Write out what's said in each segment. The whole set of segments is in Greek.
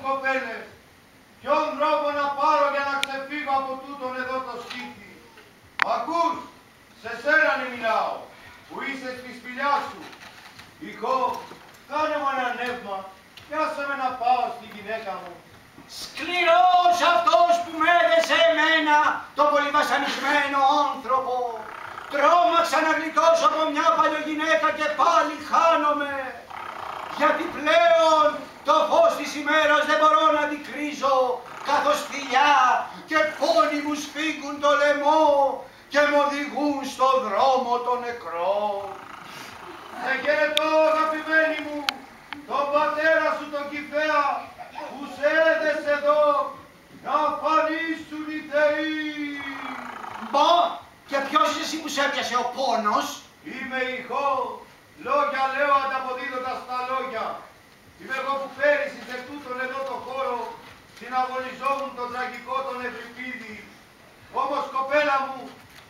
κοπέλες, ποιον δρόμο να πάρω για να ξεφύγω από τούτον εδώ το σπίτι. Μ' ακούς, σε σένα μιλάω, που είσαι στη σπηλιά σου. Ηχώ, κάνε μου ένα νεύμα, πιάσε με να πάω στη γυναίκα μου. Σκληρός αυτός που με έδεσε εμένα, το πολύ βασανισμένο άνθρωπο. Τρόμαξα να γλιτώσω από μια παλιογυναίκα και πάλι χάνομαι. Γιατί πλέον το φως της ημέρας δεν μπορώ να αντικρίζω, καθώς φιλιά και πόνοι μου σφίγγουν το λαιμό και με οδηγούν στο δρόμο το νεκρό. Σε χαιρετώ, αγαπημένη μου, τον πατέρα σου τον Κηφαία, που σε έδεσε εδώ να φανίσουν οι θεοί. Μπα, και ποιος είσαι εσύ που σε έπιασε ο πόνος? Είμαι ηχό, λόγια λέω ανταποδίδοντας τα λόγια. Είμαι εγώ που πέρυσι σε τούτον εδώ το χώρο συναγωνιζόμουν τον τραγικό τον Ευρυπίδη. Όμως κοπέλα μου,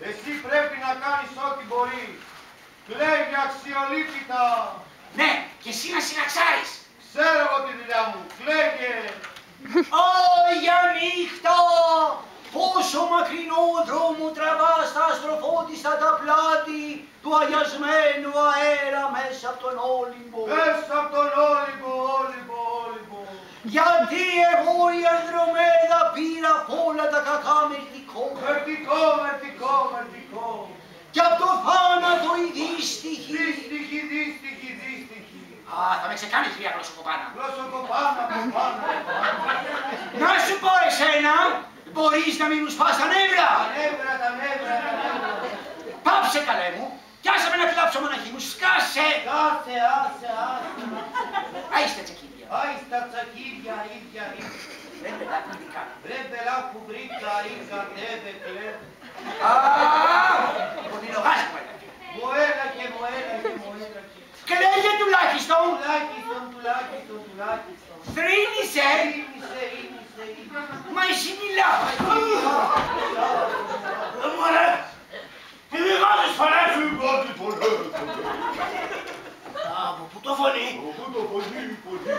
εσύ πρέπει να κάνεις ό,τι μπορεί. Κλαίγε αξιολύπητα. Ναι, και εσύ να συναξάρεις. Ξέρω εγώ τη δουλειά μου, κλαίγε. Για νύχτα, πόσο μακρινό δρόμο τραβάς τα αστροφώτιστα τα πλάτη του αγιασμένου αέρα μέσα από τον Όλυμπο. Μέσα από τον Όλυμπο, Όλυμπο, Όλυμπο. Γιατί εγώ η Ανδρομέδα πήρα απ' όλα τα κακά μερτικό. Μερτικό, μερτικό, μερτικό. Κι απ' το θάνατο η δύστιχη. Δύστιχη, δύστιχη, δύστιχη. Α, θα με ξεκάνεις κυρία Γλωσσοκοπάνα. Γλωσσοκοπάνα, κοπάνα. Να σου πω εσένα, μπορείς να μην μου σπάς τα νεύρα. Τα νεύρα, τα νεύρα, τα νεύρα. Πάψε καλέ μου, πιάσε με να κλάψω μοναχή μου, σκάσε. Άσε, άσε, άσε. Άι στα τσακίδια. Άι στα τσακίδια, ίδια, ίδια. Ρε πελά που βρήκα. Ρε πελά που βρήκα, είχα, κλέβε, κλέβε. Ποδηλογάς μου έλαγε. Μου έλαγε, μου έλαγε, μου έλαγε. Κλαίγε τουλάχιστον. Τουλάχιστον, τουλάχιστον, τουλάχιστον. Θρύνησε. Ήμισε, ήμισε, ήμισε. Μα εσύ μιλά. Μωρέ, τι μη βάζεις φωνές. Τι βάζει φωνές. Από πού το φωνεί. Πού το φωνεί, φωνεί.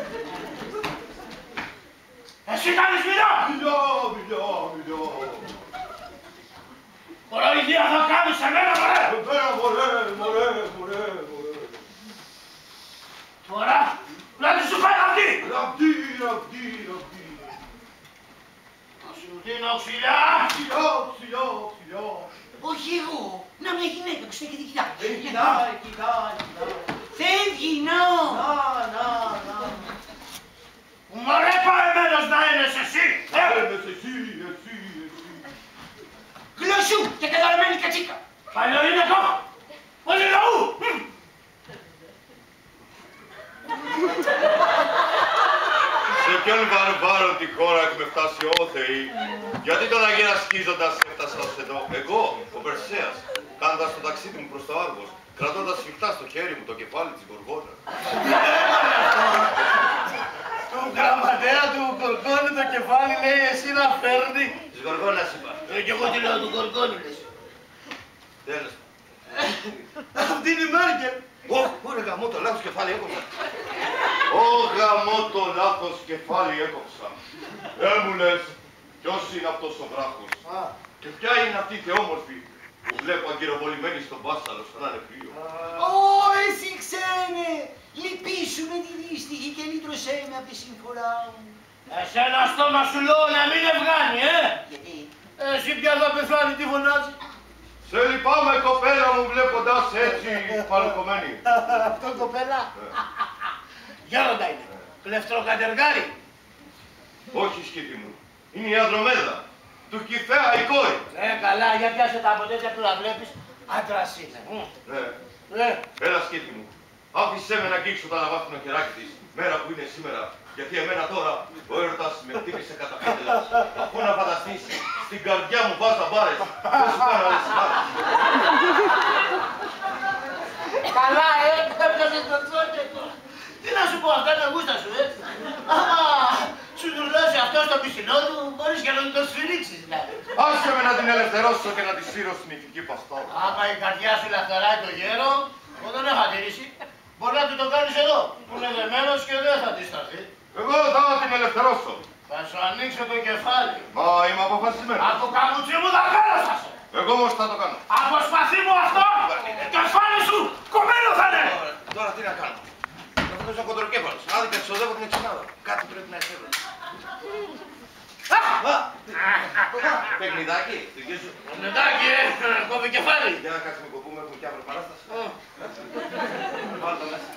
Εσύ κάνεις μιλά. Μιλιά, μιλιά, μιλιά. Κοροϊδία θα κάνεις σε μένα, μωρέ. Εμένα, μωρέ, μωρέ, μωρέ, μωρέ. Τώρα, να τη σου πάει αυτή. Ραπτή, ραπτή, ραπτή. Να σου δίνω ξυλιά. Ξυλιά, ξυλιά, ξυλιά. Όχι εγώ, να μια γυναίκα που στέκεται κοιτά. Κοιτάει, κοιτάει, κοιτάει. Φεύγει, να. Να. Μωρέ παεμένος να είναι εσύ. Έλες εσύ, εσύ, εσύ. Γλωσσού και καταραμένη κατσίκα. Παλιό είναι ακόμα. Πολύ λαού. Σε ποιον βαρβάρο τη χώρα έχουμε φτάσει ο Θεοί, γιατί τον αγερασκίζοντας έφτασα ως εδώ, εγώ, ο Περσέας, κάνοντας το ταξίδι μου προς το Άργος, κρατώντας σφιχτά στο χέρι μου το κεφάλι της Γοργόνας. Του γραμματέα του Γοργόνη το κεφάλι λέει εσύ να φέρνει. Της Γοργόνας είπα. Κι εγώ τι λέω του Γοργόνη λες. Τέλος. Αυτή είναι η Μέρκελ. Ω, ρε γαμώ το λάθος κεφάλι έκοψα. Ω, γαμώ το λάθος κεφάλι έκοψα. Μου λες, ποιος είναι αυτός ο βράχος. Και ποια είναι αυτή η θεόμορφη που βλέπω αγκυροβολημένη στον μπάσαλο σαν να είναι κρύο. Εσύ ξένε, λυπήσου με τη δύστιχη και λύτρωσέ με από τη συμφορά μου. Εσένα στόμα σου λέω να μην ευγάνει, Γιατί? Εσύ πια θα πεθάνει, τι φωνάζει. Σε λυπάμαι κοπέλα μου βλέποντας έτσι παλκωμένη. Αυτό κοπέλα. Γέροντα είναι. Κλεφτροκατεργάρι. Όχι σκύφη μου. Είναι η Ανδρομέδα. Του Κηφαία η κόρη. Καλά, για πιάσε τα από τέτοια που τα βλέπεις. Άντρας είναι. Ναι. Έλα σκύφη μου. Άφησέ με να αγγίξω το αλαβάστινο χεράκι της. Μέρα που είναι σήμερα. Γιατί εμένα τώρα ο έρωτας με χτύπησε κατά πέτελας. Αφού να φανταστείς, στην καρδιά μου βάζα μπάρες. Δεν σου κάνω άλλες μπάρες. Καλά, έπιασες το τσόκετο. Τι να σου πω, αυτά είναι γούστα σου, Άμα σου δουλώσει αυτό στο πισινό του, μπορείς και να το σφυρίξεις, δηλαδή. Άσε με να την ελευθερώσω και να τη σύρω στην ηθική παστάλα. Άμα η καρδιά σου λαχταράει το γέρο, εγώ δεν έχω αντίρρηση. Μπορεί να του το κάνεις εδώ, που είναι δεμένος και δεν θα αντισταθεί. Εγώ θα την ελευθερώσω. πλακώσω. Θα σου ανοίξω το κεφάλι. Μα είμαι αποφασισμένος. Από το καμουτσί μου θα κάλωσασαι. Εγώ όμως θα το κάνω. Από σπαθί μου αυτό, το κεφάλι σου κομμένο θα είναι. Τώρα τι να κάνω. Αυτό είναι ο κοντροκέφαλος. Άδικα ξοδεύω την εξυπνάδα. Κάτι πρέπει να εισέλθω. Παιχνιδάκι, δική σου. Παιχνιδάκι, κόβει κεφάλι. Για να κάτσουμε κοπούμε, έχουμε και αύριο παράσταση. Βάλ' το μέσα.